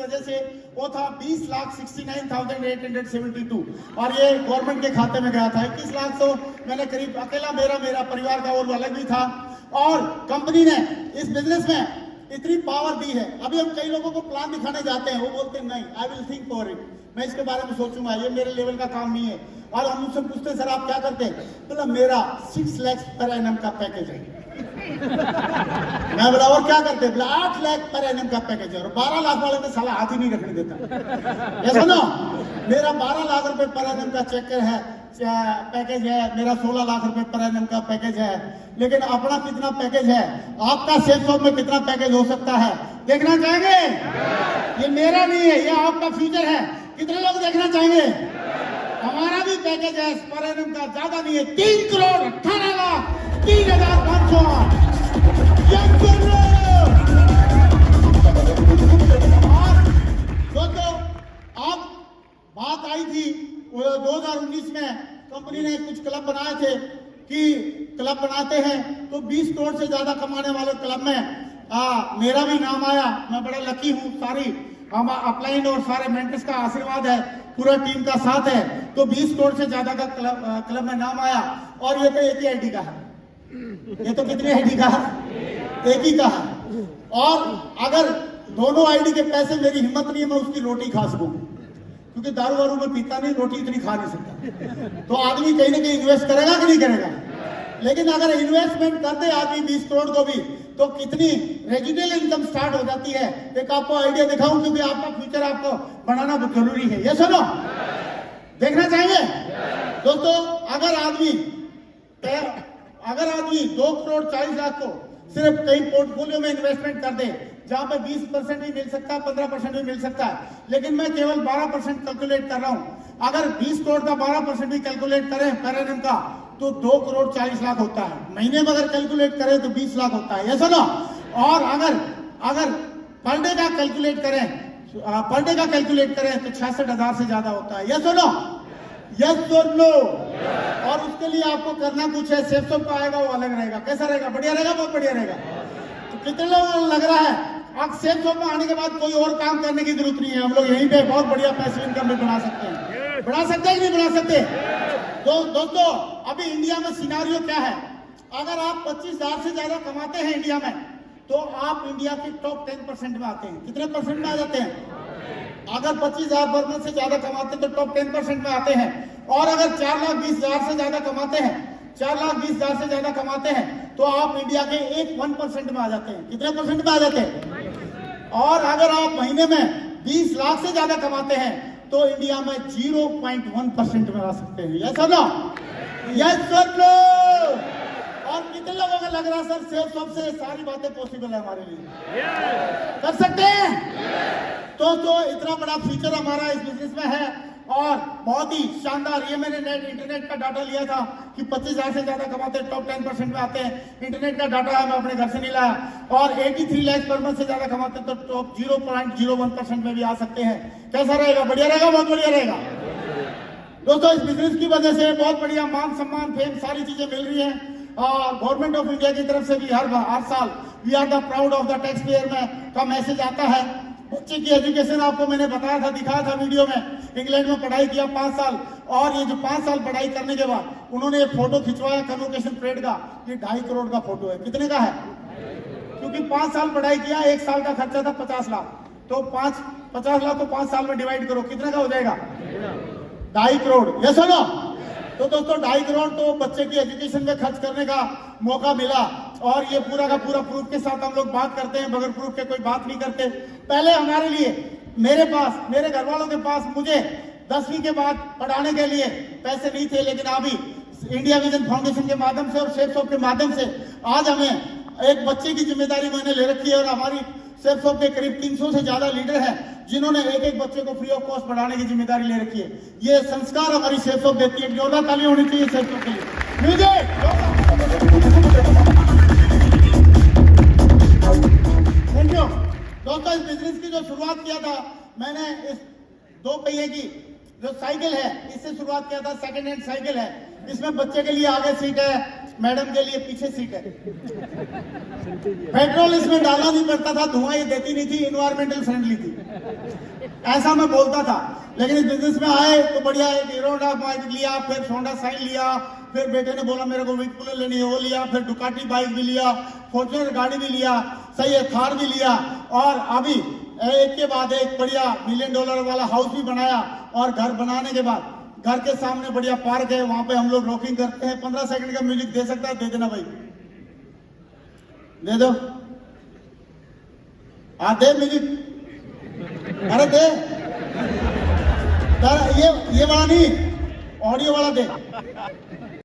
वजह से वो था 20,69,872 और ये गवर्नमेंट के खाते में गया था। 21 लाख तो मैंने करीब अकेला मेरा परिवार का और अलग भी था। और कंपनी ने इस बिजनेस में इतनी पावर दी है। अभी हम कई लोगों को प्लान दिखाने जाते हैं, वो बोलते हैं नहीं, I will think for it, मैं इसके बारे में सोचूंगा, ये मेरे लेवल का काम नहीं है। और हम उनसे पूछते हैं सर आप क्या करते हैं, बोला मेरा 6 लाख पर एनम का पैकेज है। मैं बोला और क्या करते हैं, बोला 8 लाख पर एनम का पैकेज है। और 12 लाख वाले में साला हाथ ही नहीं रखने देता। ये सुनो, मेरा 12 लाख रुपए पर एनम का चेकर है, पैकेज है, मेरा 16 लाख रुपए पर एनम का पैकेज है। लेकिन अपना कितना पैकेज है, आपका सेल्स में कितना पैकेज हो सकता है, देखना चाहेंगे? ये मेरा नहीं है, ये आपका फ्यूचर है। कितने लोग देखना चाहेंगे? हमारा भी पैकेज है पर एनम का, ज्यादा नहीं है, 3,18,03,508। दोस्तों अब बात आई थी 2019 में कंपनी ने कुछ क्लब बनाए थे कि क्लब बनाते हैं तो 20 करोड़ से ज्यादा कमाने वाले क्लब में मेरा भी नाम आया। मैं बड़ा लकी हूँ, सारी हम अपलाइन और सारे मेंटर्स का आशीर्वाद है, पूरा टीम का साथ है, तो 20 करोड़ से ज्यादा का क्लब में नाम आया। और ये तो एक ही आईडी का है, ये तो कितने आईडी का है, एक ही का है। और अगर दोनों आईडी के पैसे, मेरी हिम्मत नहीं है मैं उसकी रोटी खा सकूं, क्योंकि दारू वारू में पीता नहीं, रोटी इतनी खा नहीं सकता। तो आदमी कहीं ना कहीं इन्वेस्ट करेगा कि नहीं करेगा? लेकिन अगर इन्वेस्टमेंट करते आदमी 20 करोड़ को भी, तो कितनी रेजिडुअल इनकम स्टार्ट हो जाती है। एक आपको आइडिया दिखाऊं, क्योंकि आपका फ्यूचर आपको बनाना बहुत जरूरी है। ये सुनो, देखना चाहेंगे दोस्तों? अगर आदमी 2 करोड़ 40 लाख को सिर्फ कई पोर्टफोलियो में इन्वेस्टमेंट कर दे, जहां पे 20% भी मिल सकता है, 15% भी मिल सकता है, लेकिन मैं केवल 12% कैलकुलेट कर रहा हूं। अगर 20 करोड़ का 12% भी कैलकुलेट करें पर एनम का, तो 2 करोड़ 40 लाख होता है। महीने में अगर कैलकुलेट करें तो 20 लाख होता है। ये सुनो, और अगर पर डे का कैलकुलेट करें तो 66,000 से ज्यादा होता है। ये सुनो, यस और नो। और उसके लिए आपको करना कुछ है, सेफ्सो का आएगा वो अलग रहेगा। कैसा रहेगा? बढ़िया रहेगा, बहुत बढ़िया रहेगा। तो कितने लोग लग रहा है अब सेफ्सो में आने के बाद कोई और काम करने की जरूरत नहीं है, हम लोग यहीं पे बहुत बढ़िया पैसिव इनकम भी बना सकते हैं। बढ़ा सकते हैं कि नहीं बना सकते? तो दोस्तों अभी इंडिया में सिनारियो क्या है? अगर आप 25,000 से ज्यादा कमाते हैं इंडिया में, तो आप इंडिया के टॉप 10% में आते हैं। कितने परसेंट में आ जाते हैं? अगर 25,000 पर मंथ से ज्यादा कमाते हैं तो टॉप 10% में आते हैं। और अगर 4,20,000 से ज्यादा कमाते हैं, 4,20,000 से ज्यादा कमाते हैं, तो आप इंडिया के 1% में आ जाते हैं। कितने परसेंट में आ जाते हैं? और अगर आप महीने में 20 लाख से ज्यादा कमाते हैं, तो इंडिया में 0.1% में आ सकते हैं। यस और नो? यस और नो? और कितने लोगों को लग रहा है सर सेल्स से सारी बातें पॉसिबल है हमारे लिए? कर सकते हैं? तो इतना बड़ा फ्यूचर हमारा इस बिजनेस में है और बहुत ही शानदार। ये मैंने इंटरनेट का डाटा लिया था कि 25,000 से ज्यादा कमाते हैं, टॉप 10% में आते हैं। इंटरनेट का डाटा है, मैं अपने घर से नहीं लाया। और 83 लाख पर मंथ से ज्यादा कमाते हैं तो टॉप 0.01% में भी आ सकते हैं। कैसा रहेगा? बढ़िया रहेगा, बहुत बढ़िया रहेगा। दोस्तों इस बिजनेस की वजह से बहुत बढ़िया मान सम्मान फेम सारी चीजें मिल रही है। और गवर्नमेंट ऑफ इंडिया की तरफ से भी हर साल we are the proud of the tax payer में का मैसेज आता है। बच्चे की एजुकेशन आपको मैंने बताया था, दिखाया था वीडियो में। इंग्लैंड में पढ़ाई किया 5 साल, और ये जो 5 साल पढ़ाई करने के बाद उन्होंने एक फोटो खिंचवाया कन्वोकेशन परेड का। ये 2.5 करोड़ का फोटो है। कितने का है? क्योंकि 5 साल पढ़ाई किया, 1 साल का खर्चा था 50 लाख, तो 50 लाख को 5 साल में डिवाइड करो, कितने का हो जाएगा? 2.5 करोड़। ये सुनो, तो दोस्तों 2.5 करोड़ तो बच्चे की एजुकेशन में खर्च करने का मौका मिला। और ये पूरा का पूरा प्रूफ के साथ हम लोग बात करते हैं, बगैर प्रूफ के कोई बात नहीं करते। पहले हमारे लिए, मेरे पास, मेरे घर वालों के पास मुझे 10वीं के बाद पढ़ाने के लिए पैसे नहीं थे, लेकिन अभी इंडिया विजन फाउंडेशन के माध्यम से और सेफ्सॉफ्ट के माध्यम से आज हमें एक बच्चे की जिम्मेदारी मैंने ले रखी है। और हमारी सेफ्सॉफ्ट के करीब 300 से ज्यादा लीडर हैं जिन्होंने एक बच्चे को फ्री ऑफ कॉस्ट पढ़ाने की जिम्मेदारी ले रखी है। ये संस्कार हमारी सेफ्सॉफ्ट देती है। जोरदार ताली होनी चाहिए सेफ्सॉफ्ट के लिए। Thank you. दोस्तों इस बिजनेस की जो शुरुआत किया था मैंने, इस 2 पहिए की जो साइकिल है इससे शुरुआत किया था। सेकेंड हैंड साइकिल है, इसमें बच्चे के लिए आगे सीट है, मैडम के लिए पीछे सीट है। पेट्रोल इसमें डालना नहीं पड़ता था, धुआं ये देती नहीं थी, इन्वायरमेंटल फ्रेंडली थी, ऐसा मैं बोलता था। लेकिन इस बिजनेस में आए तो बढ़िया एक हीरो होंडा बाइक लिया, फिर होंडा साइन लिया, फिर बेटे ने बोला मेरे को व्हीटपूल लेनी है वो लिया, फिर डुकाटी बाइक भी लिया, फॉर्च्यूनर गाड़ी भी लिया, सही है, थार भी लिया, और अभी एक के बाद एक बढ़िया $1 मिलियन वाला हाउस भी बनाया। और घर बनाने के बाद घर के सामने बढ़िया पार्क है, वहां पे हम लोग रॉकिंग करते हैं। 15 सेकंड का म्यूजिक दे सकता है? दे देना भाई, दे दो। दे म्यूजिक, अरे दे, ये वाला नहीं, ऑडियो वाला दे।